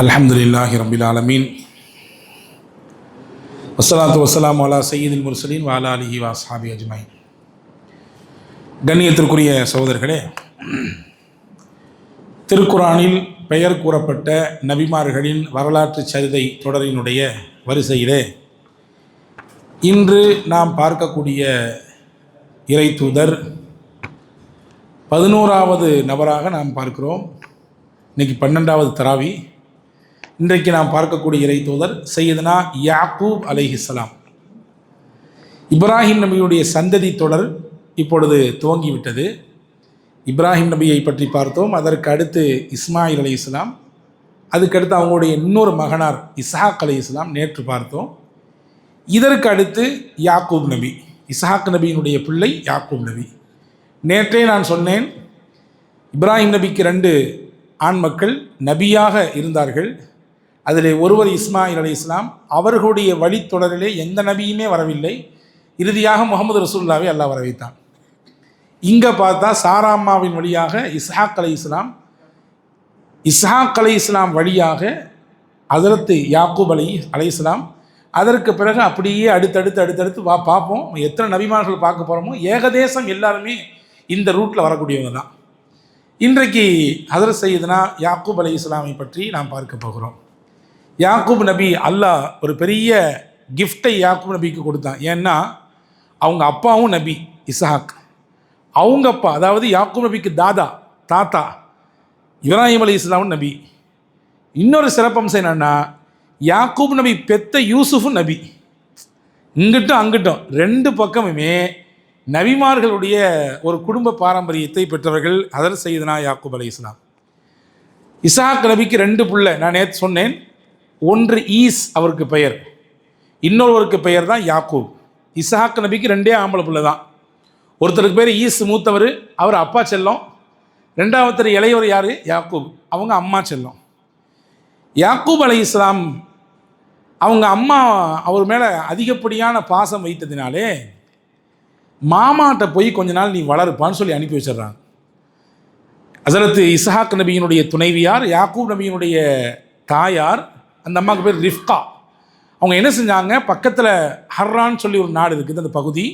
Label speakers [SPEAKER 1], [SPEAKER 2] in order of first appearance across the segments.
[SPEAKER 1] அல்ஹம்துலில்லாஹி ரப்பில் ஆலமீன் வஸ்ஸலாத்து வஸ்ஸலாமு அலா சய்யிதில் முர்சலீன் வ அலா ஆலிஹி வ அஸ்ஹாபிஹி அஜ்மஈன். கண்ணியத்திற்குரிய சகோதரர்களே, திருக்குர்ஆனில் பெயர் கூறப்பட்ட நபிமார்களின் வரலாற்று சரிதை தொடரினுடைய வரிசையிலே இன்று நாம் பார்க்கக்கூடிய இறை தூதர் 11வது நபராக நாம் பார்க்கிறோம். இன்றைக்கி 12வது தராவி. இன்றைக்கு நாம் பார்க்கக்கூடிய இறை தூதர் சையதுனா யாக்கூப் அலைஹிஸ்ஸலாம். இப்ராஹிம் நபியுடைய சந்ததி தொடர் இப்பொழுது துவங்கிவிட்டது. இப்ராஹிம் நபியை பற்றி பார்த்தோம். அதற்கு அடுத்து இஸ்மாயில் அலைஹிஸ்ஸலாம், அதுக்கடுத்து அவங்களுடைய இன்னொரு மகனார் இஸ்ஹாக் அலைஹிஸ்ஸலாம் நேற்று பார்த்தோம். இதற்கு அடுத்து யாக்கூப் நபி, இஸ்ஹாக் நபியினுடைய பிள்ளை யாக்கூப் நபி. நேற்றே நான் சொன்னேன், இப்ராஹிம் நபிக்கு 2 ஆண் மக்கள் நபியாக இருந்தார்கள். அதில் ஒருவர் இஸ்மாயில் அலைஹிஸ்ஸலாம். அவர்களுடைய வழித்தொடரிலே எந்த நபியுமே வரவில்லை. இறுதியாக முகமது ரசூலுல்லாஹ்வை அல்லாஹ் வர வைத்தான். இங்கே பார்த்தா சாராம்மாவின் வழியாக இஸ்ஹாக் அலைஹிஸ்ஸலாம், இஸ்ஹாக் அலைஹிஸ்ஸலாம் வழியாக ஹஜ்ரத் யாக்கூப் அலைஹிஸ்ஸலாம். அதற்கு பிறகு அப்படியே அடுத்தடுத்து பார்ப்போம். எத்தனை நபிமார்கள் பார்க்க போகிறோமோ ஏகதேசம் எல்லாருமே இந்த ரூட்டில் வரக்கூடியவங்க தான். இன்றைக்கு ஹஜ்ரத் சையதுனா யாக்கூப் அலைஹிஸ்ஸலாமை பற்றி நாம் பார்க்க போகிறோம். யாக்கூப் நபி அல்லாஹ் ஒரு பெரிய கிஃப்டை யாக்கூப் நபிக்கு கொடுத்தான். ஏன்னா அவங்க அப்பாவும் நபி இஸ்ஹாக், அவங்க அப்பா அதாவது யாக்கூப் நபிக்கு தாத்தா இப்ராஹிம் அலைஹிஸ்ஸலாம் நபி. இன்னொரு சிறப்பம்சம் என்னென்னா, யாக்கூப் நபி பெத்த யூசுஃபும் நபி. இங்கிட்டும் அங்கிட்டும் 2 பக்கமுமே நபிமார்களுடைய ஒரு குடும்ப பாரம்பரியத்தை பெற்றவர்கள் ஹஜ்ரத் சையதுனா யாக்கூப் அலைஹிஸ்ஸலாம். இஸ்ஹாக் நபிக்கு 2 பிள்ளை. நான் நேற்று சொன்னேன், ஒன்று ஈஸ் அவருக்கு பெயர், இன்னொருவருக்கு பெயர் தான் யாக்கூப். இஸ்ஹாக் நபிக்கு 2 ஆம்பளை பிள்ளை தான். ஒருத்தருக்கு பேர் ஈஸ் மூத்தவர், அவர் அப்பா செல்லம். 2வது இளையவர் யார்? யாக்கூப், அவங்க அம்மா செல்லம். யாக்கூப் அலைஹிஸ்ஸலாம் அவங்க அம்மா அவர் மேலே அதிகப்படியான பாசம் வைத்ததினாலே மாமாட்ட போய் கொஞ்ச நாள் நீ வளருப்பான்னு சொல்லி அனுப்பி வச்சிடுறாங்க. ஹஜ்ரத் இஸ்ஹாக் நபியினுடைய துணைவியார் யாக்கூப் நபியினுடைய தாயார், அந்த அம்மாவுக்கு பேர் ரிஃப்கா. அவங்க என்ன செஞ்சாங்க, பக்கத்தில் ஹர்ரான்னு சொல்லி ஒரு நாடு இருக்குது, அந்த பகுதி.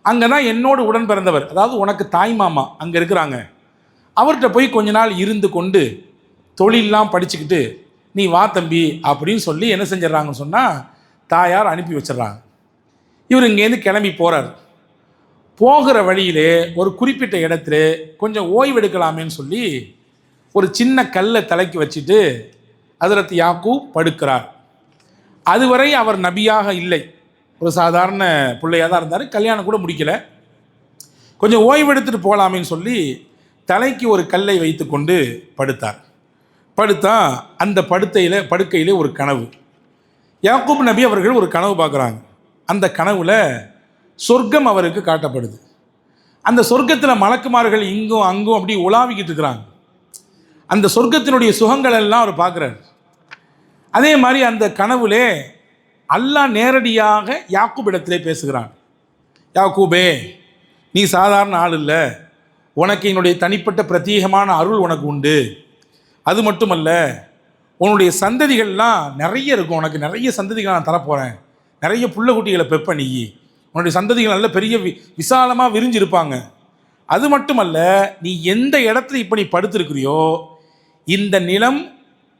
[SPEAKER 1] அங்கே தான் என்னோடு உடன் பிறந்தவர், அதாவது உனக்கு தாய் மாமா அங்கே இருக்கிறாங்க, அவர்கிட்ட போய் கொஞ்ச நாள் இருந்து கொண்டு தொழிலெலாம் படிச்சுக்கிட்டு நீ வா தம்பி அப்படின்னு சொல்லி என்ன செஞ்சிடறாங்கன்னு சொன்னால் தாயார் அனுப்பி வச்சிடுறாங்க. இவர் இங்கேருந்து கிளம்பி போகிறார். போகிற வழியிலே ஒரு குறிப்பிட்ட இடத்துல கொஞ்சம் ஓய்வெடுக்கலாமேன்னு சொல்லி ஒரு சின்ன கல்லை தலைக்கு வச்சுட்டு ஹஜ்ரத் யாக்கூப் படுக்கிறார். அதுவரை அவர் நபியாக இல்லை, ஒரு சாதாரண பிள்ளையாக தான் இருந்தார். கல்யாணம் கூட முடிக்கலை. கொஞ்சம் ஓய்வெடுத்துட்டு போகலாமேன்னு சொல்லி தலைக்கு ஒரு கல்லை வைத்து கொண்டு படுத்தா அந்த படுக்கையில் ஒரு கனவு. யாக்கூப் நபி அவர்கள் ஒரு கனவு பார்க்குறாங்க. அந்த கனவில் சொர்க்கம் அவருக்கு காட்டப்படுது. அந்த சொர்க்கத்தில் மலக்குமார்கள் இங்கும் அங்கும் அப்படி உலாவிக்கிட்டு இருக்கிறாங்க. அந்த சொர்க்கத்தினுடைய சுகங்கள் எல்லாம் அவர் பார்க்குறாரு. அதே மாதிரி அந்த கனவுலே அல்லாஹ் நேரடியாக யாக்கூப் இடத்திலே பேசுகிறான். யாக்கூபே, நீ சாதாரண ஆள் இல்லை, உனக்கு என்னுடைய தனிப்பட்ட பிரத்யேகமான அருள் உனக்கு உண்டு. அது மட்டுமல்ல, உன்னுடைய சந்ததிகள்லாம் நிறைய இருக்கும், உனக்கு நிறைய சந்ததிகள் நான் தரப்போகிறேன், நிறைய புள்ள குட்டிகளை பெப்ப நீ, உன்னுடைய சந்ததிகள் நல்ல பெரிய விசாலமாக விரிஞ்சிருப்பாங்க. அது மட்டுமல்ல, நீ எந்த இடத்துல இப்போ நீ படுத்திருக்கிறியோ இந்த நிலம்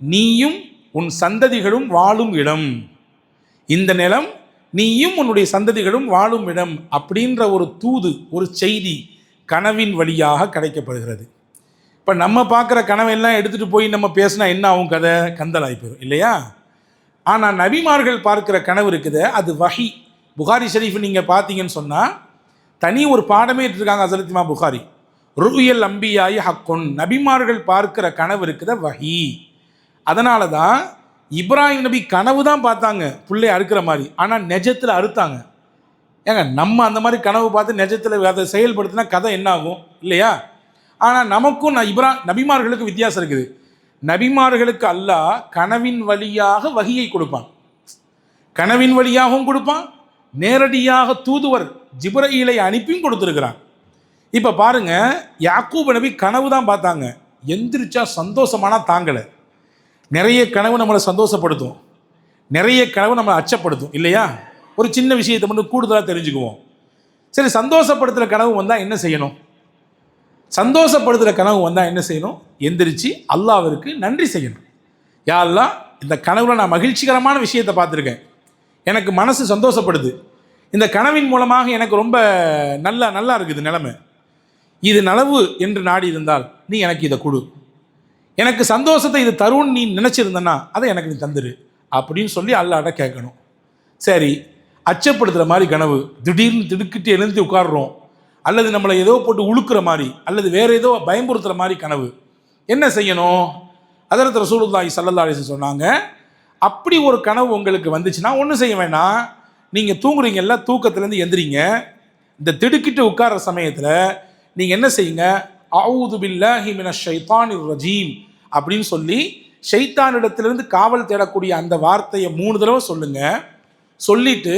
[SPEAKER 1] நீயும் உன் சந்ததிகளும் வாழும் இடம், இந்த நிலம் நீயும் உன்னுடைய சந்ததிகளும் வாழும் இடம் அப்படின்ற ஒரு தூது, ஒரு செய்தி கனவின் வழியாக கிடைக்கப்படுகிறது. இப்போ நம்ம பார்க்குற கனவெல்லாம் எடுத்துகிட்டு போய் நம்ம பேசினா என்ன ஆகும்? கதை கந்தலாகி போயிடும் இல்லையா? ஆனால் நபிமார்கள் பார்க்குற கனவு இருக்குது, அது வஹி. புகாரி ஷரீஃப் நீங்கள் பார்த்தீங்கன்னு சொன்னால் தனி ஒரு பாடமே இருக்காங்க. ஹஸரத் இமாம் புகாரி, ருயல் அம்பியாயி ஹக்குன், நபிமார்கள் பார்க்குற கனவு இருக்குது வஹி. அதனால தான் இப்ராஹிம் நபி கனவு தான் பார்த்தாங்க பிள்ளை அறுக்கிற மாதிரி, ஆனால் நெஜத்தில் அறுத்தாங்க. ஏங்க, நம்ம அந்த மாதிரி கனவு பார்த்து நெஜத்தில் அதை செயல்படுத்தினா கதை என்ன ஆகும் இல்லையா? ஆனால் நமக்கும் நபிமார்களுக்கு வித்தியாசம் இருக்குது. நபிமார்களுக்கு அல்லாஹ் கனவின் வழியாக வஹியை கொடுப்பான், கனவின் வழியாகவும் கொடுப்பான், நேரடியாக தூதுவர் ஜிப்ரஈலை அனுப்பியும் கொடுத்துருக்கிறான். இப்போ பாருங்க, யாக்கூப் நபி கனவு தான் பார்த்தாங்க, எந்திரிச்சா சந்தோஷமானா தாங்கலை. நிறைய கனவு நம்மளை சந்தோஷப்படுத்தும், நிறைய கனவு நம்மளை அச்சப்படுத்தும் இல்லையா? ஒரு சின்ன விஷயத்தை மட்டும் கூடுதலாக தெரிஞ்சுக்குவோம். சரி, சந்தோஷப்படுத்துகிற கனவு வந்தால் என்ன செய்யணும்? சந்தோஷப்படுத்துகிற கனவு வந்தால் என்ன செய்யணும்? எந்திரிச்சு அல்லாஹ்விற்கு நன்றி செய்யணும். யா அல்லாஹ், இந்த கனவுல நான் மகிழ்ச்சிகரமான விஷயத்தை பார்த்துருக்கேன், எனக்கு மனசு சந்தோஷப்படுது, இந்த கனவின் மூலமாக எனக்கு ரொம்ப நல்லா இருக்குது நிலைமை, இது நனவு என்று நாடி இருந்தால் நீ எனக்கு இதை கொடு, எனக்கு சந்தோஷத்தை இது தருன்னு நீ நினச்சிருந்தனா அதை எனக்கு நீ தந்துரு அப்படின்னு சொல்லி அல்லாஹ்ட்ட கேட்கணும். சரி, அச்சப்படுத்துகிற மாதிரி கனவு, திடீர்னு திடுக்கிட்டு எழுந்து உட்காடுறோம், அல்லது நம்மளை ஏதோ போட்டு உழுக்கிற மாதிரி, அல்லது வேறு ஏதோ பயம்புறுத்துகிற மாதிரி கனவு, என்ன செய்யணும்? ஹஜ்ரத் ரசூலுல்லாஹி ஸல்லல்லாஹு அலைஹி வஸல்லம் சொன்னாங்க, அப்படி ஒரு கனவு உங்களுக்கு வந்துச்சுன்னா ஒன்றும் செய்ய வேண்டாம், நீங்கள் தூங்குறீங்கல்ல, தூக்கத்துலேருந்து எந்திரிங்க, இந்த திடுக்கிட்டு உட்கார்ற சமயத்தில் நீங்கள் என்ன செய்யுங்க, அஊது பில்லாஹி மினஷ் ஷைத்தானிர் ரஜீம் அப்படின்னு சொல்லி ஷைத்தானிடத்திலிருந்து காவல் தேடக்கூடிய அந்த வார்த்தையை 3 தடவை சொல்லுங்க. சொல்லிட்டு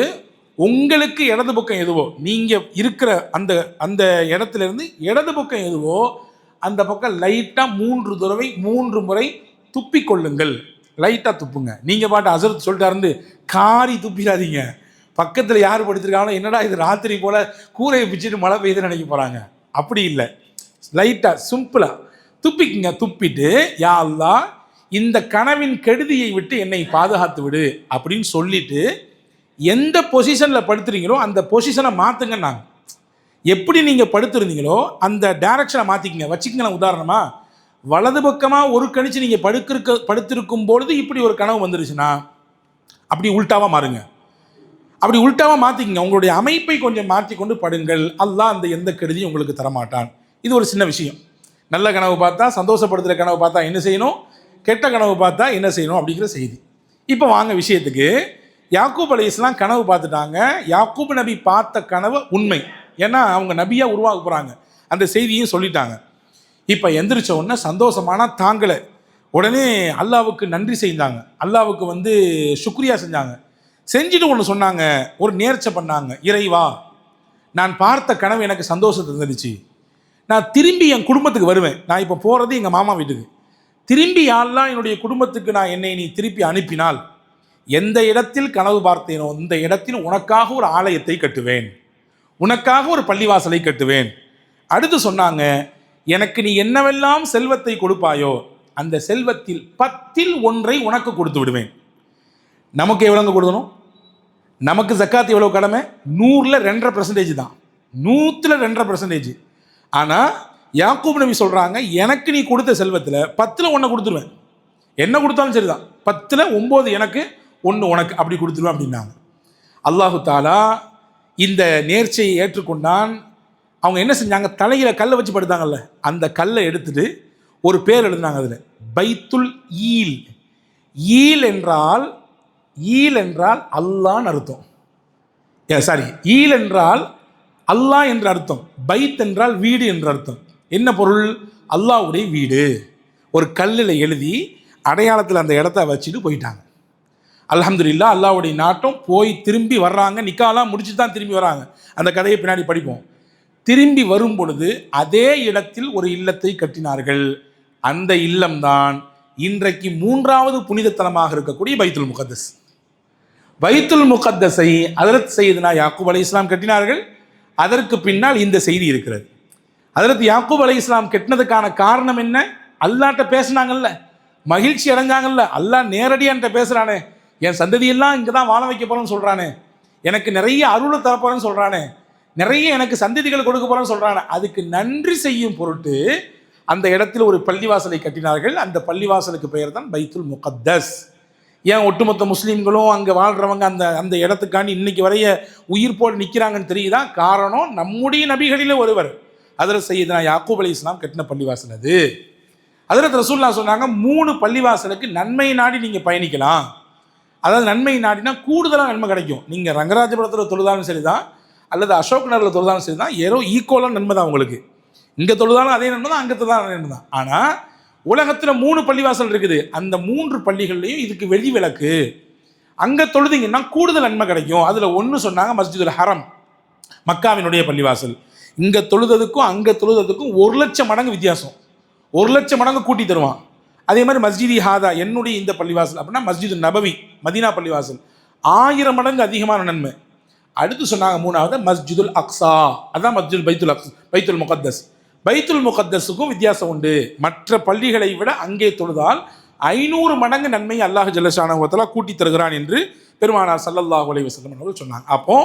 [SPEAKER 1] உங்களுக்கு இடது பக்கம் எதுவோ, நீங்கள் இருக்கிற அந்த அந்த இடத்துலேருந்து இடது பக்கம் எதுவோ அந்த பக்கம் லைட்டாக 3 தடவை 3 முறை துப்பிக்கொள்ளுங்கள். லைட்டாக துப்புங்க. நீங்கள் பாட்டு ஹஜ்ரத் சொல்லிட்டாருந்து காரி துப்பிடாதீங்க. பக்கத்தில் யார் படுத்திருக்காங்களோ என்னடா இது ராத்திரி போல் கூரையை பிச்சுட்டு மழை பெய்யுதுன்னு நினைக்க போகிறாங்க. அப்படி இல்லை, லைட்டாக சிம்பிளாக துப்பிக்குங்க. துப்பிட்டு யா அல்லாஹ், இந்த கனவின் கெடுதியை விட்டு என்னை பாதுகாத்து விடு அப்படின்னு சொல்லிட்டு எந்த பொசிஷனில் படுத்துறீங்களோ அந்த பொசிஷனை மாற்றுங்க. நாங்கள் எப்படி நீங்கள் படுத்துருந்தீங்களோ அந்த டைரக்ஷனை மாற்றிக்கிங்க. வச்சுக்கங்க, உதாரணமாக வலது பக்கமாக ஒரு கணிச்சு நீங்கள் படுத்திருக்கும் பொழுது இப்படி ஒரு கனவு வந்துருச்சுன்னா அப்படி உல்ட்டாவாக மாறுங்க. அப்படி உல்ட்டாவாக மாற்றிக்கிங்க. உங்களுடைய அமைப்பை கொஞ்சம் மாற்றி கொண்டு படுங்கள். அல்லாஹ் அந்த எந்த கெடுதியும் உங்களுக்கு தரமாட்டான். இது ஒரு சின்ன விஷயம். நல்ல கனவு பார்த்தா, சந்தோஷப்படுத்துகிற கனவு பார்த்தா என்ன செய்யணும், கெட்ட கனவு பார்த்தா என்ன செய்யணும் அப்படிங்கிற செய்தி. இப்போ வாங்க விஷயத்துக்கு. யாக்கூப் அலைஹிஸ்ஸலாம் கனவு பார்த்துட்டாங்க. யாக்கூப் நபி பார்த்த கனவு உண்மை, ஏன்னா அவங்க நபியாக உருவாக போகிறாங்க, அந்த செய்தியும் சொல்லிட்டாங்க. இப்போ எந்திரிச்ச உடனே சந்தோஷமான தாங்கலை, உடனே அல்லாவுக்கு நன்றி செஞ்சாங்க, அல்லாவுக்கு சுக்ரியா செஞ்சாங்க. செஞ்சுட்டு ஒன்று சொன்னாங்க, ஒரு நேர்ச்சை பண்ணாங்க, இறைவா, நான் பார்த்த கனவு எனக்கு சந்தோஷத்தை தந்துடுச்சு, நான் திரும்பி என் குடும்பத்துக்கு வருவேன். நான் இப்போ போகிறது எங்கள் மாமா வீட்டுக்கு, திரும்பி யாரெல்லாம் என்னுடைய குடும்பத்துக்கு என்னை நீ திருப்பி அனுப்பினால் எந்த இடத்தில் கனவு பார்த்தேனோ இந்த இடத்தில் உனக்காக ஒரு ஆலயத்தை கட்டுவேன், உனக்காக ஒரு பள்ளிவாசலை கட்டுவேன். அடுத்து சொன்னாங்க, எனக்கு நீ என்னவெல்லாம் செல்வத்தை கொடுப்பாயோ அந்த செல்வத்தில் 10ல் 1 உனக்கு கொடுத்து விடுவேன். நமக்கு எவ்வளோங்க கொடுக்கணும்? நமக்கு ஜக்காத் எவ்வளோ கடமை? 100ல் 2.5% தான், 100ல் 2.5%. ஆனால் யாக்கூப் நபி சொல்கிறாங்க, எனக்கு நீ கொடுத்த செல்வத்தில் 10ல் 1 கொடுத்துருவேன், என்ன கொடுத்தாலும் சரிதான், 10ல் 9 எனக்கு, 1 உனக்கு, அப்படி கொடுத்துருவேன் அப்படின்னாங்க. அல்லாஹு தாலா இந்த நேர்ச்சையை ஏற்றுக்கொண்டான். அவங்க என்ன செஞ்சாங்க, தலையில் கல்லை வச்சு படுத்தாங்கல்ல, அந்த கல்லை எடுத்துட்டு ஒரு பேர் எழுதினாங்க, அதில் பைத்துல் ஈல். ஈல் என்றால் அல்லாஹ்னு அர்த்தம். சாரி, ஈல் என்றால் அல்லாஹ் என்ற அர்த்தம், பைத் என்றால் வீடு என்ற அர்த்தம். என்ன பொருள்? அல்லாஹ்வுடைய வீடு. ஒரு கல்லில் எழுதி அடையாளத்தில் அந்த இடத்த வச்சுட்டு போயிட்டாங்க. அல்ஹம்துலில்லாஹ், அல்லாஹ்வுடைய நாட்டம். போய் திரும்பி வர்றாங்க, நிக்காலாம் முடிச்சு தான் திரும்பி வராங்க. அந்த கதையை பின்னாடி படிப்போம். திரும்பி வரும் பொழுது அதே இடத்தில் ஒரு இல்லத்தை கட்டினார்கள். அந்த இல்லம்தான் இன்றைக்கு 3வது புனிதத்தலமாக இருக்கக்கூடிய பைத்துல் முகத்தஸ். பைத்துல் முகத்தஸை ஹஜ்ரத் சையதுனா யாக்கூப் அலைஹிஸ்ஸலாம் கட்டினார்கள். அதற்கு பின்னால் இந்த செய்தி இருக்கிறது. ஹஜ்ரத் யாக்கூப் அலைஹிஸ்ஸலாம் கட்டினதுக்கான காரணம் என்ன? அல்லாஹ்ட்ட பேசினாங்கல்ல, மகிழ்ச்சி அடைஞ்சாங்கல்ல, அல்லாஹ் நேரடியாக பேசுகிறானே, என் சந்ததியெல்லாம் இங்கே தான் வாழ வைக்க போகிறேன்னு சொல்கிறானே, எனக்கு நிறைய அருளை தரப்போகிறேன்னு சொல்கிறானே, நிறைய எனக்கு சந்ததிகள் கொடுக்க போகிறேன்னு சொல்கிறானே, அதுக்கு நன்றி செய்யும் பொருட்டு அந்த இடத்தில் ஒரு பள்ளிவாசலை கட்டினார்கள். அந்த பள்ளிவாசலுக்கு பெயர் தான் பைத்துல் முகத்தஸ். ஏன் ஒட்டுமொத்த முஸ்லீம்களும் அங்கே வாழ்கிறவங்க அந்த அந்த இடத்துக்காண்டி இன்னைக்கு வரைய உயிர் போல் நிற்கிறாங்கன்னு தெரியுதா? காரணம், நம்முடைய நபிகளில் ஒருவர் ஹஜ்ரத் சையதுனா யாக்கூப் அலைஹிஸ்ஸலாம் கட்டின பள்ளிவாசல் அது. ஹஜ்ரத் ரசூலுல்லாஹ் சொன்னாங்க, 3 பள்ளிவாசலுக்கு நன்மை நாடி நீங்கள் பயணிக்கலாம். அதாவது நன்மை நாடினா கூடுதலாக நன்மை கிடைக்கும். நீங்கள் ரங்கராஜபுரத்தில் தொழுதாலும் சரி தான், அல்லது அசோக் நகரில் தொழுதாலும் சரி தான், ஏதோ ஈக்குவலான நன்மை தான் உங்களுக்கு. இங்கே தொழுதாலும் அதே நன்மை தான், அங்கே தொழுதாலும் அதே நன்மை தான். ஆனால் உலகத்தில் 3 பள்ளிவாசல் இருக்குது. அந்த 3 பள்ளிகள்லையும் இதுக்கு வெளி விளக்கு. அங்கே தொழுதிங்கன்னா கூடுதல் நன்மை கிடைக்கும். அதில் ஒன்று சொன்னாங்க மஸ்ஜிதுல் ஹரம், மக்காவினுடைய பள்ளிவாசல். இங்கே தொழுததுக்கும் அங்கே தொழுததுக்கும் 1,00,000 மடங்கு வித்தியாசம். 1,00,000 மடங்கு கூட்டி தருவான். அதே மாதிரி மஸ்ஜிதி ஹாதா, என்னுடைய இந்த பள்ளிவாசல் அப்படின்னா மஸ்ஜிது நபவி மதீனா பள்ளிவாசல் 1000 மடங்கு அதிகமான நன்மை. அடுத்து சொன்னாங்க மூணாவது மஸ்ஜிதுல் அக்ஸா, அதான் மஸ்ஜித் பைத்துல் முகத்தஸ். பைத்துல் முகத்தஸுக்கும் வித்தியாசம் உண்டு. மற்ற பள்ளிகளை விட அங்கே தொழுதால் 500 மடங்கு நன்மை அல்லாஹ் ஜல்லஷானஹு வ தஆலா கூட்டி தருகிறான் என்று பெருமானார் ஸல்லல்லாஹு அலைஹி வஸல்லம் அவர்கள் சொன்னாங்க. அப்போ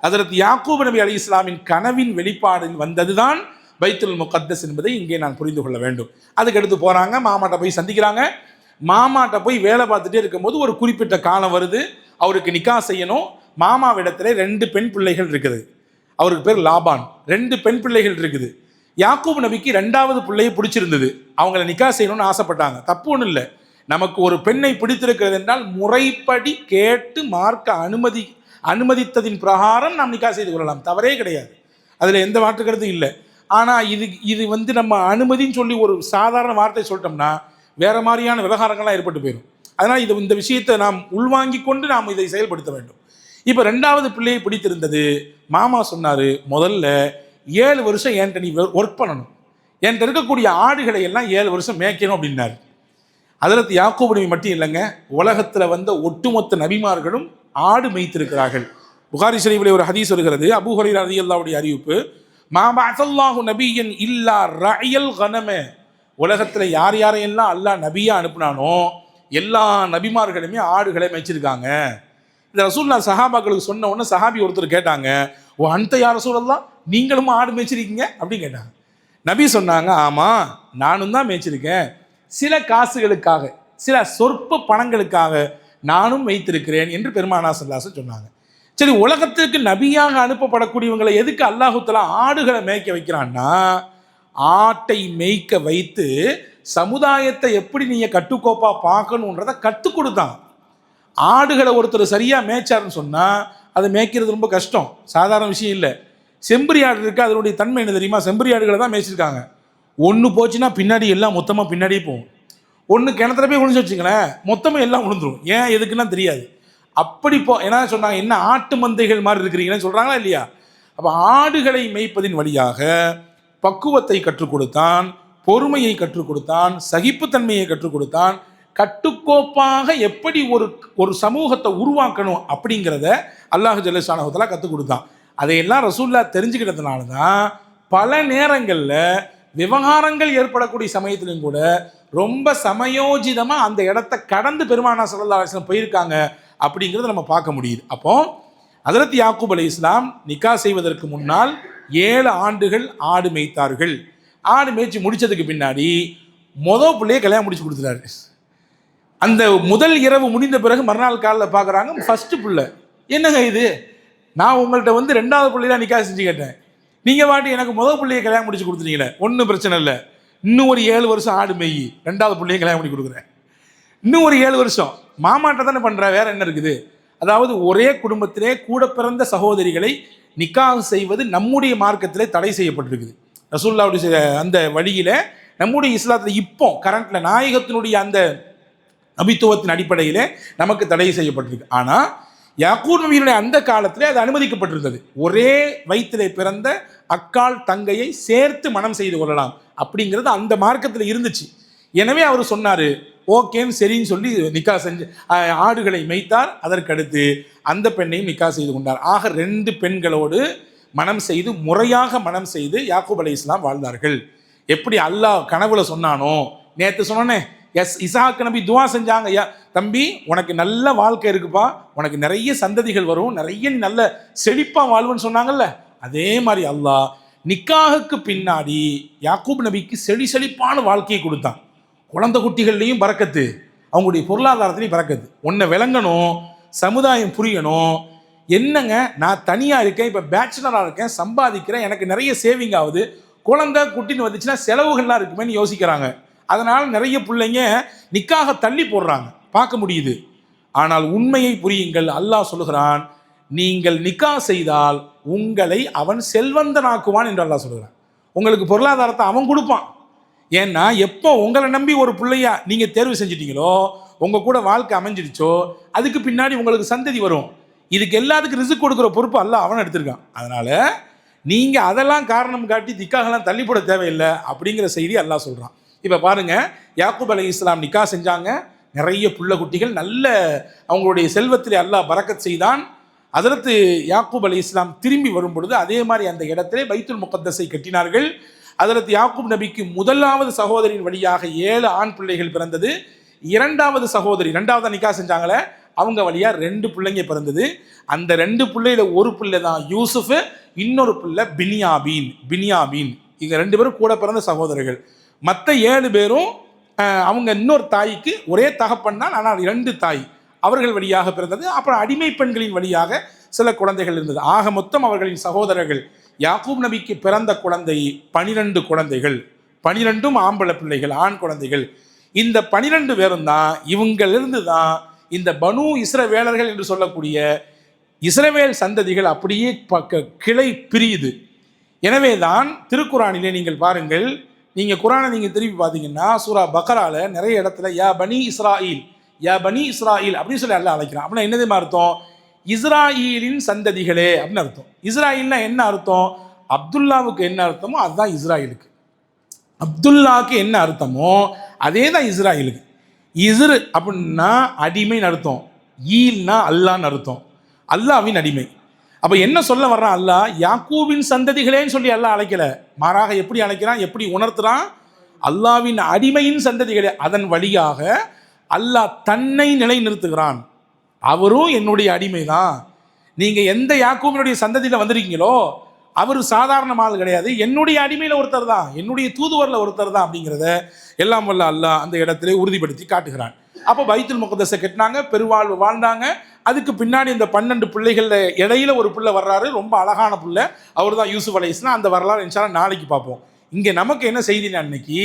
[SPEAKER 1] ஹஜ்ரத் யாக்கூப் நபி அலைஹிஸ்ஸலாமின் கனவின் வெளிப்பாடில் வந்ததுதான் பைத்துல் முகத்தஸ் என்பதை இங்கே நான் புரிந்து கொள்ள வேண்டும். அதுக்கு எடுத்து போகிறாங்க, மாமாட்ட போய் சந்திக்கிறாங்க. மாமாட்ட போய் வேலை பார்த்துட்டே இருக்கும்போது ஒரு குறிப்பிட்ட காலம் வருது, அவருக்கு நிக்கா செய்யணும். மாமாவிடத்தில் 2 பெண் பிள்ளைகள் இருக்குது. அவருக்கு பேர் லாபான். 2 பெண் பிள்ளைகள் இருக்குது. யாக்கூப் நபிக்கு 2வது பிள்ளையை பிடிச்சிருந்தது. அவங்கள நிக்கா செய்யணும்னு ஆசைப்பட்டாங்க. தப்பு ஒன்றும் இல்லை. நமக்கு ஒரு பெண்ணை பிடித்திருக்கிறது என்றால் முறைப்படி கேட்டு மார்க்க அனுமதித்ததின் பிரகாரம் நாம் நிக்கா செய்து கொள்ளலாம், தவறே கிடையாது. அதில் எந்த மாற்று கருத்தும் இல்லை. ஆனால் இது வந்து நம்ம அனுமதின்னு சொல்லி ஒரு சாதாரண வார்த்தை சொல்லிட்டோம்னா வேறு மாதிரியான விவகாரங்கள்லாம் ஏற்பட்டு போயிடும். அதனால் இந்த விஷயத்தை நாம் உள்வாங்கி கொண்டு நாம் இதை செயல்படுத்த வேண்டும். இப்போ 2வது பிள்ளையை பிடித்திருந்தது. மாமா சொன்னார், முதல்ல 7 வருஷம் என்கிட்ட நீ ஒர்க் பண்ணணும், என்கிட்ட இருக்கக்கூடிய ஆடுகளை எல்லாம் 7 வருஷம் மேய்க்கணும் அப்படின்னாரு. ஹஜ்ரத் யாக்கூப் நபி மட்டும் இல்லைங்க, உலகத்தில் வந்த ஒட்டுமொத்த நபிமார்களும் ஆடு மேய்த்திருக்கிறார்கள். புகாரி ஷரீஃபிலே ஒரு ஹதீஸ் வருகிறது, அபூ ஹுரைரா ரலியல்லாஹு அறிவிப்பு, மா பஅஸல்லாஹு நபியன் இல்லா ரஅயல் கனம. உலகத்தில் யார் யாரையெல்லாம் அல்லாஹ் நபியா அனுப்புனானோ எல்லா நபிமார்களுமே ஆடுகளை மேய்ச்சிருக்காங்க. இந்த ரசூலுல்லாஹ் சஹாபாக்களுக்கு சொன்ன உடனே சஹாபி ஒருத்தர் கேட்டாங்க, ஓ அந்த யார் ரசூலல்லாஹ், நீங்களும் ஆடு மேய்ச்சிருக்கீங்க அப்படின்னு கேட்டாங்க. நபி சொன்னாங்க, ஆமாம் நானும் தான் மேய்ச்சிருக்கேன், சில காசுகளுக்காக சில சொற்ப பணங்களுக்காக நானும் வைத்திருக்கிறேன் என்று பெருமானார் ஸல்லல்லாஹு அலைஹி வஸல்லம் சொன்னாங்க. சரி, உலகத்திற்கு நபியாக அனுப்பப்படக்கூடியவங்களை எதுக்கு அல்லாஹு தஆலா ஆடுகளை மேய்க்க வைக்கிறான்னா, ஆட்டை மேய்க்க வைத்து சமுதாயத்தை எப்படி நீங்கள் கட்டுக்கோப்பாக பார்க்கணுன்றதை கற்றுக் கொடுத்தான். ஆடுகளை ஒருத்தர் சரியாக மேய்ச்சாருன்னு சொன்னால் அதை மேய்க்கிறது ரொம்ப கஷ்டம், சாதாரண விஷயம் இல்லை. செம்பரி ஆடு இருக்குது, அதனுடைய தன்மை என்ன தெரியுமா? செம்பரி ஆடுகளை தான் மேய்ச்சிருக்காங்க. ஒன்று போச்சுன்னா பின்னாடி எல்லாம் மொத்தமாக பின்னாடியே போகும். ஒன்று கிணத்துல போய் விழுந்து வச்சுங்களேன், மொத்தமாக எல்லாம் விழுந்துடும். ஏன் எதுக்குன்னா தெரியாது. அப்படி என்ன சொன்னாங்க, என்ன ஆட்டு மந்தைகள் மாதிரி இருக்கிறீங்கன்னு சொல்கிறாங்களா இல்லையா? அப்போ ஆடுகளை மேய்ப்பதின் வழியாக பக்குவத்தை கற்றுக் கொடுத்தான், பொறுமையை கற்றுக் கொடுத்தான், சகிப்புத்தன்மையை கற்றுக் கொடுத்தான், கட்டுக்கோப்பாக எப்படி ஒரு சமூகத்தை உருவாக்கணும் அப்படிங்கிறத அல்லாஹ் ஜல்லஷானஹு தஆலா கற்றுக் கொடுத்தான். அதையெல்லாம் ரசூலுல்லாஹ் தெரிஞ்சுக்கிட்டதுனால தான் பல நேரங்களில் விவகாரங்கள் ஏற்படக்கூடிய சமயத்திலும் கூட ரொம்ப சமயோஜிதமாக அந்த இடத்த கடந்து பெருமானார் ஸல்லல்லாஹு அலைஹி வஸல்லம் போயிருக்காங்க அப்படிங்கிறத நம்ம பார்க்க முடியுது. அப்போ ஹஜ்ரத் யாக்கூப் அலைஹிஸ்ஸலாம் நிக்கா செய்வதற்கு முன்னால் 7 ஆண்டுகள் ஆடு மேய்த்தார்கள். ஆடு மேய்ச்சி முடித்ததுக்கு பின்னாடி பிள்ளையை கல்யாணம் முடிச்சு கொடுத்துட்டாரு. அந்த முதல் இரவு முடிந்த பிறகு மறுநாள் காலையில் பார்க்குறாங்க, ஃபஸ்ட்டு பிள்ளை. என்னங்க இது, நான் உங்கள்கிட்ட வந்து 2வது பிள்ளைலாம் நிக்கா செஞ்சு கேட்டேன், நீங்கள் வாட்டி எனக்கு பிள்ளையை கல்யாணம் முடிச்சு கொடுத்துட்டீங்களே, ஒன்றும் பிரச்சனை இல்லை, இன்னும் ஒரு 7 வருஷம் ஆடு மேய், 2வது பிள்ளையை கல்யாணம் பண்ணி கொடுக்குறேன். இன்னும் ஒரு 7 வருஷம் மாமாட்ட தானே பண்ணுற, வேற என்ன இருக்குது? அதாவது ஒரே குடும்பத்திலே கூட பிறந்த சகோதரிகளை நிக்காஹ் செய்வது நம்முடைய மார்க்கத்திலே தடை செய்யப்பட்டிருக்குது. ரசூலுல்லாஹ்வுடைய அந்த வழியில் நம்முடைய இஸ்லாத்தில் இப்போ கரண்ட்டில் நாயகத்தினுடைய அந்த நபித்துவத்தின் அடிப்படையில் நமக்கு தடை செய்யப்பட்டிருக்கு. ஆனால் யாக்கூப் நபியினுடைய அந்த காலத்திலே அது அனுமதிக்கப்பட்டிருந்தது. ஒரே வயிற்றிலே பிறந்த அக்கால் தங்கையை சேர்த்து மனம் செய்து கொள்ளலாம் அப்படிங்கிறது அந்த மார்க்கத்தில் இருந்துச்சு. எனவே அவர் சொன்னார், ஓகேன்னு சரின்னு சொல்லி நிக்கா செஞ்சு ஆடுகளை மேய்த்தார். அதற்கடுத்து அந்த பெண்ணையும் நிக்கா செய்து கொண்டார். ஆக 2 பெண்களோடு மனம் செய்து முறையாக மனம் செய்து யாக்கூப் அலைஹிஸ்ஸலாம் வாழ்ந்தார்கள். எப்படி அல்லாஹ் கனவுல சொன்னானோ, நேற்று சொன்னோன்னே இஸ்ஹாக் நபி துவா செஞ்சாங்க, தம்பி உனக்கு நல்ல வாழ்க்கை இருக்குப்பா, உனக்கு நிறைய சந்ததிகள் வரும், நிறைய நல்ல செழிப்பாக வாழ்வுன்னு சொன்னாங்கல்ல, அதே மாதிரி அல்லாஹ் நிக்காஹுக்கு பின்னாடி யாக்கூப் நபிக்கு செழிப்பான வாழ்க்கையை கொடுத்தான். குழந்தை குட்டிகள்லையும் பறக்கத்து, அவங்களுடைய பொருளாதாரத்துலையும் பறக்கத்து. ஒன்றை விளங்கணும், சமுதாயம் புரியணும். என்னங்க நான் தனியாக இருக்கேன், இப்போ பேச்சுலராக இருக்கேன், சம்பாதிக்கிறேன், எனக்கு நிறைய சேவிங் ஆகுது, குழந்தை குட்டின்னு வந்துச்சுன்னா செலவுகள்லாம் இருக்குமேன்னு யோசிக்கிறாங்க. அதனால் நிறைய பிள்ளைங்க நிக்காக தள்ளி போடுறாங்க, பார்க்க முடியுது. ஆனால் உண்மையை புரியுங்கள், அல்லாஹ் சொல்லுகிறான், நீங்கள் நிக்கா செய்தால் உங்களை அவன் செல்வந்தனாக்குவான் என்று அல்லாஹ் சொல்லுகிறான். உங்களுக்கு பொருளாதாரத்தை அவன் கொடுப்பான். ஏன்னா எப்போ உங்களை நம்பி ஒரு பிள்ளையா நீங்கள் தேர்வு செஞ்சிட்டீங்களோ, உங்கள் கூட வாழ்க்கை அமைஞ்சிடுச்சோ, அதுக்கு பின்னாடி உங்களுக்கு சந்ததி வரும். இதுக்கு எல்லாத்துக்கும் ரிஸ்க் கொடுக்குற பொறுப்பு அல்லாஹ் அவன் எடுத்திருக்கான். அதனால் நீங்கள் அதெல்லாம் காரணம் காட்டி நிக்காகலாம் தள்ளி போட தேவையில்லை அப்படிங்கிற செய்தி அல்லாஹ் சொல்கிறான். இப்போ பாருங்கள், யாக்கூப் அலைஹிஸ்ஸலாம் நிக்கா செஞ்சாங்க, நிறைய புள்ள குட்டிகள், நல்ல அவங்களுடைய செல்வத்திலே அல்லாஹ் பரக்கத் செய்தான். ஹஜ்ரத் யாக்கூப் அலைஹிஸ்ஸலாம் திரும்பி வரும் பொழுது அதே மாதிரி அந்த இடத்திலே பைத்துல் முகத்தஸை கட்டினார்கள். ஹஜ்ரத் யாக்கூப் நபிக்கு முதலாவது சகோதரின் வழியாக 7 ஆண் பிள்ளைகள் பிறந்தது. இரண்டாவது சகோதரி, ரெண்டாவது நிக்கா செஞ்சாங்களே, அவங்க வழியாக 2 பிள்ளைங்க பிறந்தது. அந்த 2 பிள்ளையில ஒரு பிள்ளை தான் யூசுஃப், இன்னொரு பிள்ளை பினியாமீன். இவங்க 2 பேரும் கூட பிறந்த சகோதரர்கள். மற்ற 7 பேரும் அவங்க இன்னொரு தாய்க்கு ஒரே தகப்பன் தான், ஆனால் 2 தாய் அவர்கள் வழியாக பிறந்தது. அப்புறம் அடிமை பெண்களின் வழியாக சில குழந்தைகள் இருந்தது. ஆக மொத்தம் அவர்களின் சகோதரர்கள் யாக்கூப் நபிக்கு பிறந்த குழந்தை 12 குழந்தைகள், 12ம் ஆம்பளை பிள்ளைகள், ஆண் குழந்தைகள். இந்த 12 பேரும் தான், இவங்களிருந்து தான் இந்த பனு இஸ்ரவேலர்கள் என்று சொல்லக்கூடிய இஸ்ரவேல் சந்ததிகள் அப்படியே கிளை பிரியுது. எனவே தான் திருக்குரானிலே நீங்கள் பாருங்கள், நீங்கள் குரானை நீங்கள் திருப்பி பார்த்தீங்கன்னா சூரா பக்ரால நிறைய இடத்துல யா பனி இஸ்ராயில் அப்படின்னு சொல்லி அல்லாஹ் அழைக்கிறான். அப்படின்னா என்னது அர்த்தம்? இஸ்ராயீலின் சந்ததிகளே அப்படின்னு அர்த்தம். இஸ்ராயில்னா என்ன அர்த்தம்? அப்துல்லாவுக்கு என்ன அர்த்தமோ அதுதான் இஸ்ராயிலுக்கு. அப்துல்லாவுக்கு என்ன அர்த்தமோ அதே தான் இஸ்ராயிலுக்கு. இஸ்ரு அப்படின்னா அடிமைன்னு அர்த்தம், ஈல்னா அல்லான்னு அர்த்தம், அல்லாவின் அடிமை. அப்போ என்ன சொல்ல வர்றான் அல்லாஹ்? யாக்கூபின் சந்ததிகளேன்னு சொல்லி அல்லாஹ் அழைக்கல, மாறாக எப்படி அழைக்கிறான், எப்படி உணர்த்துறான்? அல்லாவின் அடிமையின் சந்ததிகளே. அதன் வழியாக அல்லாஹ் தன்னை நிலைநிறுத்துகிறான். அவரும் என்னுடைய அடிமை தான். நீங்கள் எந்த யாக்கூபினுடைய சந்ததியில் வந்திருக்கீங்களோ அவர் சாதாரணமாக கிடையாது, என்னுடைய அடிமையில் ஒருத்தர் தான், என்னுடைய தூதுவரில் ஒருத்தர் தான் அப்படிங்கிறத எல்லாம் வல்ல அல்லாஹ் அந்த இடத்துல உறுதிப்படுத்தி காட்டுகிறான். அப்போ பைத்துல் முகத்தஸை கட்டினாங்க, பெருவாழ்வு வாழ்ந்தாங்க. அதுக்கு பின்னாடி இந்த 12 பிள்ளைகளில் இடையில ஒரு பிள்ளை வர்றாரு, ரொம்ப அழகான பிள்ளை, அவர் தான் யூசுப் அலைஹிஸ்ஸலாம். அந்த வரலாறு இன்ஷால்லா நாளைக்கு பார்ப்போம். இங்கே நமக்கு என்ன செய்தினா, அன்னைக்கு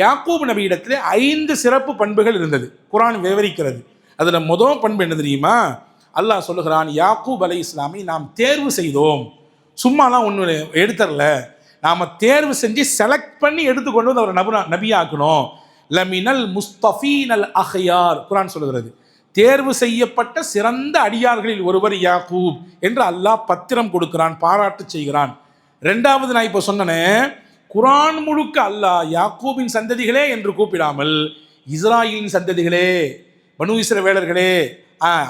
[SPEAKER 1] யாக்கூப் நபி இடத்துல 5 சிறப்பு பண்புகள் இருந்தது, குர்ஆன் விவரிக்கிறது. அதில் முதல் பண்பு என்ன தெரியுமா? அல்லாஹ் சொல்லுகிறான், யாக்கூப் அலைஹிஸ்ஸலாமை நாம் தேர்வு செய்தோம். சும்மாலாம் ஒன்று எடுத்துடல, நாம் தேர்வு செஞ்சு செலக்ட் பண்ணி எடுத்துக்கொண்டு வந்து அவரை நபியாக்கணும். லமினல் முஸ்தஃபீனல் அஹ்யார், குர்ஆன் சொல்லுகிறது. தேர்வு செய்யப்பட்ட சிறந்த அடியார்களில் ஒருவர் யாக்கூப் என்று அல்லாஹ் பத்திரம் கொடுக்கிறான், பாராட்டு செய்கிறான். ரெண்டாவது, நான் இப்போ சொன்னனே, குர்ஆன் முழுக்க அல்லாஹ் யாக்கூபின் சந்ததிகளே என்று கூப்பிடாமல் இஸ்ராயீலின் சந்ததிகளே, பனு இஸ்ரவேலர்களே,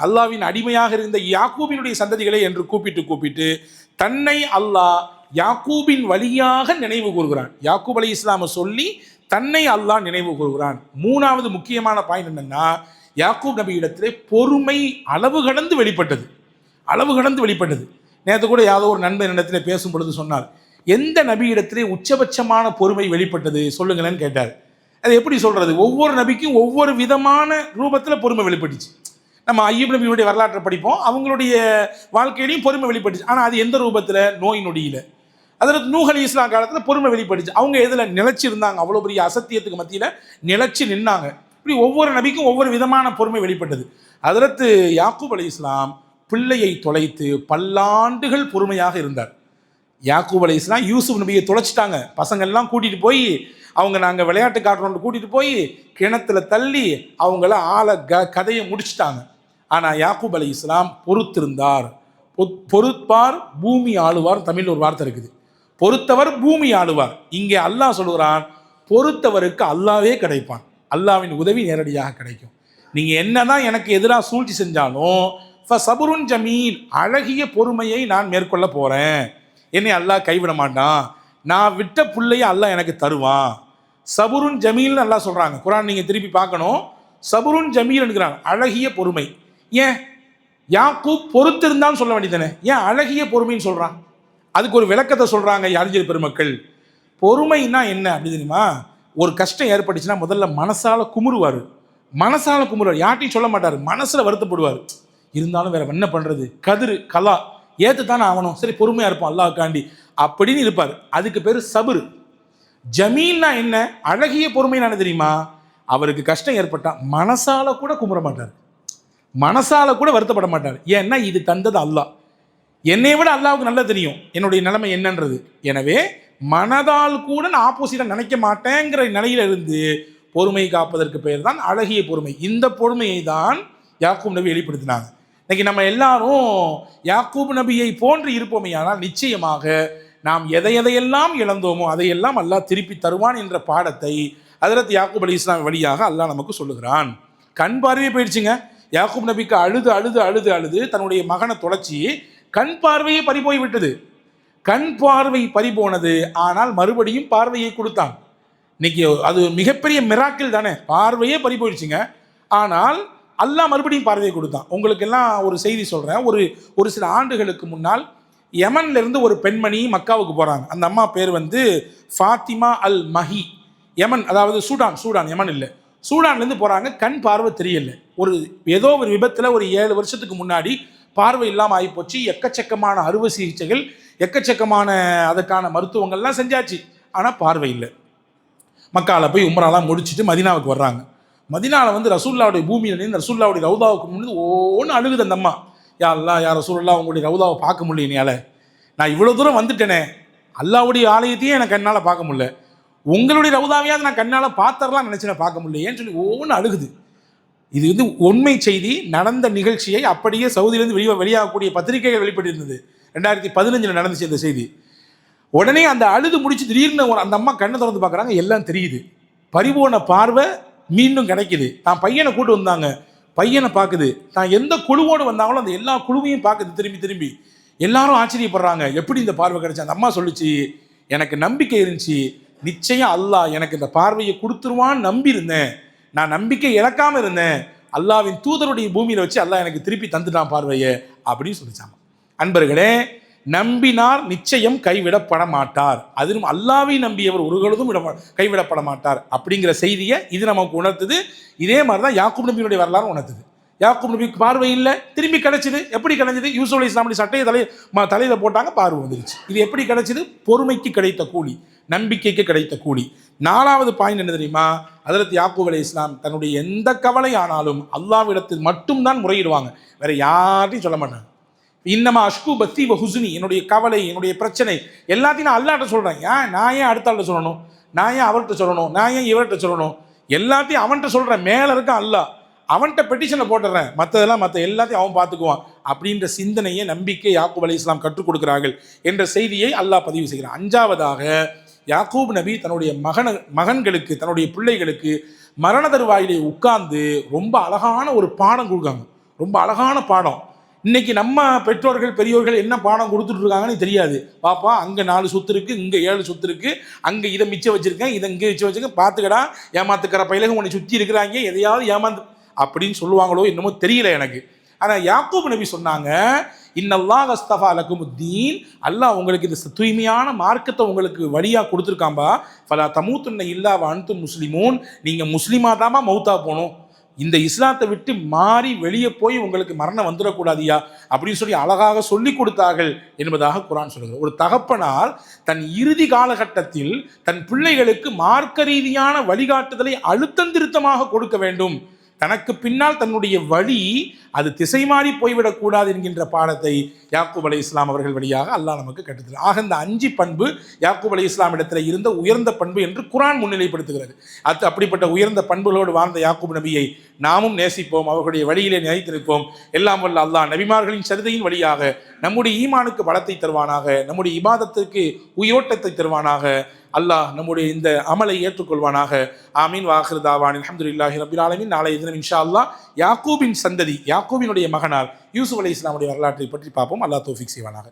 [SPEAKER 1] அல்லாவின் அடிமையாக இருந்த யாக்கூபினுடைய சந்ததிகளே என்று கூப்பிட்டு தன்னை அல்லாஹ் யாக்கூபின் வழியாக நினைவு கூறுகிறான். யாக்கூப் அலைஹிஸ்ஸலாமை சொல்லி தன்னை அல்லாஹ் நினைவு கூறுகிறான். மூணாவது முக்கியமான பாயிண்ட் என்னன்னா, யாக்கூப் நபி இடத்திலே பொறுமை அளவு கடந்து வெளிப்பட்டது. நேற்று கூட யாதோ ஒரு நண்பர் இடத்துல பேசும் பொழுது சொன்னார், எந்த நபி இடத்திலே உச்சபட்சமான பொறுமை வெளிப்பட்டது சொல்லுங்களேன்னு கேட்டார். அது எப்படி சொல்றது? ஒவ்வொரு நபிக்கும் ஒவ்வொரு விதமான ரூபத்தில் பொறுமை வெளிப்பட்டுச்சு. நம்ம ஐயூப் நபியுடைய வரலாற்றை படிப்போம், அவங்களுடைய வாழ்க்கையிலையும் பொறுமை வெளிப்பட்டுச்சு. ஆனால் அது எந்த ரூபத்தில்? நோய் நொடியில். அதில் நூஹ் அலைஹிஸ்ஸலாம் காலத்தில் பொறுமை வெளிப்பட்டுச்சு. அவங்க எதில் நிலைச்சி இருந்தாங்க? அவ்வளோ பெரிய அசத்தியத்துக்கு மத்தியில் நிலைச்சி நின்னாங்க. இப்படி ஒவ்வொரு நபிக்கும் ஒவ்வொரு விதமான பொறுமை வெளிப்பட்டது. ஹஜ்ரத் யாக்கூப் அலைஹிஸ்ஸலாம் பிள்ளையை தொலைத்து பல்லாண்டுகள் பொறுமையாக இருந்தார். யாக்கூப் அலைஹிஸ்ஸலாம் யூசுப் நபியை தொலைச்சிட்டாங்க. பசங்கள்லாம் கூட்டிகிட்டு போய் அவங்க நாங்கள் விளையாட்டு காட்டுறோன்னு கூட்டிகிட்டு போய் கிணத்துல தள்ளி அவங்கள கதையை முடிச்சுட்டாங்க. ஆனால் யாக்கூப் அலைஹிஸ்ஸலாம் பொறுத்திருந்தார். பொறுப்பார் பூமி ஆளுவார், தமிழ் ஒரு வார்த்தை இருக்குது. பொறுத்தவர் பூமி ஆளுவார். இங்கே அல்லாஹ் சொல்கிறான், பொறுத்தவருக்கு அல்லாவே கிடைப்பான், அல்லாவின் உதவி நேரடியாக கிடைக்கும். நீங்கள் என்னதான் எனக்கு எதிராக சூழ்ச்சி செஞ்சாலும் சபுருன் ஜமீல், அழகிய பொறுமையை நான் மேற்கொள்ள போகிறேன், என்னை அல்லாஹ் கைவிட மாட்டான், நான் விட்ட பிள்ளையை அல்லாஹ் எனக்கு தருவான். சபுருன் ஜமீல்னு அல்லாஹ் சொல்கிறாங்க. குர்ஆன் நீங்கள் திருப்பி பார்க்கணும், சபுருன் ஜமீல் என்கிறான், அழகிய பொறுமை. ஏன் யாக்கூப் பொறுத்திருந்தான்னு சொல்ல வேண்டியதானே, ஏன் அழகிய பொறுமைன்னு சொல்கிறான்? அதுக்கு ஒரு விளக்கத்தை சொல்கிறாங்க அறிஞர் பெருமக்கள். பொறுமைன்னா என்ன அப்படி தெரியுமா? ஒரு கஷ்டம் ஏற்பட்டுச்சுன்னா முதல்ல மனசால குமுறுவார், யார்ட்டையும் சொல்ல மாட்டார், மனசில் வருத்தப்படுவார். இருந்தாலும் வேற என்ன பண்ணுறது, கலா ஏற்றுத்தானே ஆகணும், சரி பொறுமையாக இருப்போம் அல்லாஹ்காண்டி அப்படின்னு இருப்பார். அதுக்கு பேர் சபுர். ஜமீல்னா என்ன? அழகிய பொறுமைனா என்ன தெரியுமா? அவருக்கு கஷ்டம் ஏற்பட்டால் மனசால கூட குமுற மாட்டார், மனசால கூட வருத்தப்பட மாட்டார். ஏன்னா இது தந்தது அல்லாஹ், என்னை விட அல்லாஹ்வுக்கு நல்லா தெரியும் என்னுடைய நிலைமை என்னன்றது. எனவே மனதால் கூட நான் ஆப்போசிட்டாக நினைக்க மாட்டேங்கிற நிலையில இருந்து பொறுமை காப்பதற்கு பெயர் தான் அழகிய பொறுமை. இந்த பொறுமையை தான் யாக்கூப் நபி வெளிப்படுத்தினாங்க. இன்னைக்கு நம்ம எல்லாரும் யாக்கூப் நபியை போன்று இருப்போமே, ஆனால் நிச்சயமாக நாம் எதையெல்லாம் இழந்தோமோ அதையெல்லாம் அல்லாஹ் திருப்பி தருவான் என்ற பாடத்தை ஹஜ்ரத் யாக்கூப் அலைஹிஸ்ஸலாம் வழியாக அல்லாஹ் நமக்கு சொல்லுகிறான். கண் பார்வையே போயிடுச்சுங்க. யாக்கூப் நபிக்கு அழுது அழுது அழுது அழுது தன்னுடைய மகனை தொலைச்சி கண் பார்வையே பறிபோய் விட்டது. கண் பார்வை பறிபோனது, ஆனால் மறுபடியும் பார்வையை கொடுத்தான். இன்னைக்கு அது மிகப்பெரிய மிராக்கிள் தானே, பார்வையே பறி போயிடுச்சுங்க, ஆனால் அல்லாஹ் மறுபடியும் பார்வையை கொடுத்தான். உங்களுக்கு எல்லாம் ஒரு செய்தி சொல்கிறேன். ஒரு சில ஆண்டுகளுக்கு முன்னால் யமன்லேருந்து ஒரு பெண்மணி மக்காவுக்கு போகிறாங்க. அந்த அம்மா பேர் ஃபாத்திமா அல் மஹி. யமன், அதாவது சூடான், யமன் இல்லை, சூடான்லேருந்து போகிறாங்க. கண் பார்வை தெரியல. ஏதோ ஒரு விபத்தில் ஒரு 7 வருஷத்துக்கு முன்னாடி பார்வை இல்லாமல் ஆகிப்போச்சு. எக்கச்சக்கமான அறுவை சிகிச்சைகள், எக்கச்சக்கமான அதுக்கான மருத்துவங்கள்லாம் செஞ்சாச்சு, ஆனால் பார்வை இல்லை. மக்காவில் போய் உம்ராலாம் முடிச்சுட்டு மதினாவுக்கு வர்றாங்க. மதினாவில் ரசூல்லாவுடைய பூமியில் நின்று ரசூல்லாவுடைய ரவுதாவுக்கு முன்னாடி ஒன்று அழுகுது அந்த அம்மா. யா அல்லா, யா ரசூலுல்லாஹ், உங்களுடைய ரவுதாவை பார்க்க முடியல என்னால். நான் இவ்வளோ தூரம் வந்துட்டேனே, அல்லாவுடைய ஆலயத்தையும் எனக்கு கண்ணால் பார்க்க முடியல, உங்களுடைய ரவுதாவையாவது நான் கண்ணால் பார்த்தரலாம் நினச்சினேன், பார்க்க முடியல ஏன்னு சொல்லி ஒன்று அழுகுது. இது உண்மை செய்தி, நடந்த நிகழ்ச்சியை அப்படியே சவுதியிலேருந்து வெளியாகக்கூடிய பத்திரிகைகள் வெளிப்பட்டிருந்தது. 2015 நடந்துச்சு இந்த செய்தி. உடனே அந்த அழுது முடிச்சு திடீர்னு அந்த அம்மா கண்ணை திறந்து பார்க்குறாங்க, எல்லாம் தெரியுது. பறிபோன பார்வை மீண்டும் கிடைக்குது. தான் பையனை கூட்டு வந்தாங்க, பையனை பார்க்குது. தான் எந்த குழுவோடு வந்தாங்களோ அந்த எல்லா குழுவையும் பார்க்குது திரும்பி திரும்பி. எல்லாரும் ஆச்சரியப்படுறாங்க, எப்படி இந்த பார்வை கிடைச்சா. அந்த அம்மா சொல்லிச்சு, எனக்கு நம்பிக்கை இருந்துச்சு, நிச்சயம் அல்லாஹ் எனக்கு இந்த பார்வையை கொடுத்துருவான்னு நம்பி இருந்தேன். நான் நம்பிக்கை இழக்காமல் இருந்தேன். அல்லாவின் தூதருடைய பூமியில் வச்சு அல்லாஹ் எனக்கு திருப்பி தந்துட்டான் பார்வையை அப்படின்னு சொல்லிச்சாங்க. அன்பர்களே, நம்பினார் நிச்சயம் கைவிடப்பட மாட்டார். அதிலும் அல்லாவை நம்பியவர் ஒரு பொழுதும் கைவிடப்பட மாட்டார் அப்படிங்கிற செய்தியை இது நமக்கு உணர்த்துது. இதே மாதிரி தான் யாக்கூப் நபியினுடைய வரலாறு உணர்த்துது. யாக்கூப் நபிக்கு பார்வை இல்லை, திரும்பி கிடைச்சிது. எப்படி கிடைச்சது? யூசுப் அலைஹிஸ்ஸலாமுடைய சட்டையை தலையில் போட்டாங்க, பார்வை வந்துருச்சு. இது எப்படி கிடைச்சது? பொறுமைக்கு கிடைத்த கூலி, நம்பிக்கைக்கு கிடைத்த கூலி. 4வது பாயிண்ட் என்ன தெரியுமா? ஹஜ்ரத் யாக்கூப் அலைஹிஸ்ஸலாம் தன்னுடைய எந்த கவலை ஆனாலும் அல்லாஹ்விடத்தில் மட்டும்தான் முறையிடுவாங்க, வேற யார்ட்டையும் சொல்ல மாட்டாங்க. இன்னமா அஷ்கு பத்தி ஹுஸ்னி, என்னுடைய கவலை, என்னுடைய பிரச்சனை எல்லாத்தையும் நான் அல்லாஹ்ட்ட சொல்கிறேன். நான் ஏன் அடுத்த ஆள்கிட்ட சொல்லணும்? நான் ஏன் அவர்கிட்ட சொல்லணும்? நான் ஏன் இவர்கிட்ட சொல்லணும்? எல்லாத்தையும் அவன்கிட்ட சொல்கிறேன். மேலே இருக்க அல்லாஹ், அவன்கிட்ட பெட்டிஷனை போட்டுறேன், மற்ற எல்லாத்தையும் அவன் பார்த்துக்குவான் அப்படின்ற சிந்தனையை, நம்பிக்கை யாக்கூப் அலைஹிஸ்ஸலாம் கற்றுக் கொடுக்கிறார்கள் என்ற செய்தியை அல்லாஹ் பதிவு செய்கிறான். 5வதாக யாக்கூப் நபி தன்னுடைய மகன்களுக்கு, தன்னுடைய பிள்ளைகளுக்கு மரண தருவாயிலே உட்கார்ந்து ரொம்ப அழகான ஒரு பாடம் கொடுக்காங்க. ரொம்ப அழகான பாடம். இன்னைக்கு நம்ம பெற்றோர்கள் பெரியோர்கள் என்ன பாடம் கொடுத்துட்டு இருக்காங்கன்னு தெரியாது. பாப்பா, அங்கே 4 சொத்து இருக்குது, இங்கே 7 சொத்து இருக்குது, அங்கே இதை மிச்சம் வச்சுருக்கேன், இதை இங்கே மிச்சம் வச்சுருக்கேன், பார்த்துக்கடா, ஏமாத்துக்கிற பயிலகம் உன்னை சுற்றி இருக்கிறாங்க, எதையாவது ஏமாந்து அப்படின்னு சொல்லுவாங்களோ என்னமோ தெரியல எனக்கு. ஆனால் யாக்கூப் நபி சொன்னாங்க, இன்னல்லாஹ் அஸ்தஃபா லக்குமுத்தீன், அல்லாஹ் உங்களுக்கு இந்த தூய்மையான மார்க்கத்தை உங்களுக்கு வழியாக கொடுத்துருக்காம்பா. ஃபலா தமூத்துன்ன இல்லா வ அன்தும் முஸ்லிமூன், நீங்கள் முஸ்லீமாக தாமா மௌத்தா போகணும், இந்த இஸ்லாத்தை விட்டு மாறி வெளியே போய் உங்களுக்கு மரணம் வந்துடக்கூடாதியா அப்படின்னு சொல்லி அழகாக சொல்லி கொடுத்தார்கள் என்பதாக குர்ஆன் சொல்கிறது. ஒரு தகப்பனால் தன் இறுதி காலகட்டத்தில் தன் பிள்ளைகளுக்கு மார்க்க ரீதியான வழிகாட்டுதலை அழுத்தம் திருத்தமாக கொடுக்க வேண்டும். தனக்கு பின்னால் தன்னுடைய வழி அது திசை மாறி போய்விடக்கூடாது என்கின்ற பாடத்தை யாக்கூப் அலைஹிஸ்ஸலாம் அவர்கள் வழியாக அல்லாஹ் நமக்கு கற்றுத்தரும். ஆக இந்த 5 பண்பு யாக்கூப் அலைஹிஸ்ஸலாம் இடத்துல இருந்த உயர்ந்த பண்பு என்று குர்ஆன் முன்னிலைப்படுத்துகிறது. அப்படிப்பட்ட உயர்ந்த பண்புகளோடு வாழ்ந்த யாக்கூப் நபியை நாமும் நேசிப்போம், அவர்களுடைய வழியிலே நிலைத்திருப்போம். எல்லாம் வல்ல அல்லாஹ் நபிமார்களின் சரிதையின் வழியாக நம்முடைய ஈமானுக்கு பலத்தை தருவானாக, நம்முடைய இபாதத்திற்கு உயிரோட்டத்தை தருவானாக. அல்லாஹ் நம்முடைய இந்த அமலை ஏற்றுக்கொள்வானாக. ஆமீன். வாஹிர் தாவான் அல்ஹம்துலில்லாஹி ரப்பில் ஆலமீன். நாளைய தினம் இன்ஷா அல்லாஹ் யாக்கூபின் சந்ததி, யாக்கூபினுடைய மகனார் யூசுப் அலைஹிஸ்ஸலாமுடைய வரலாற்றை பற்றி பார்ப்போம். அல்லாஹ் தௌஃபீக் செய்வானாக.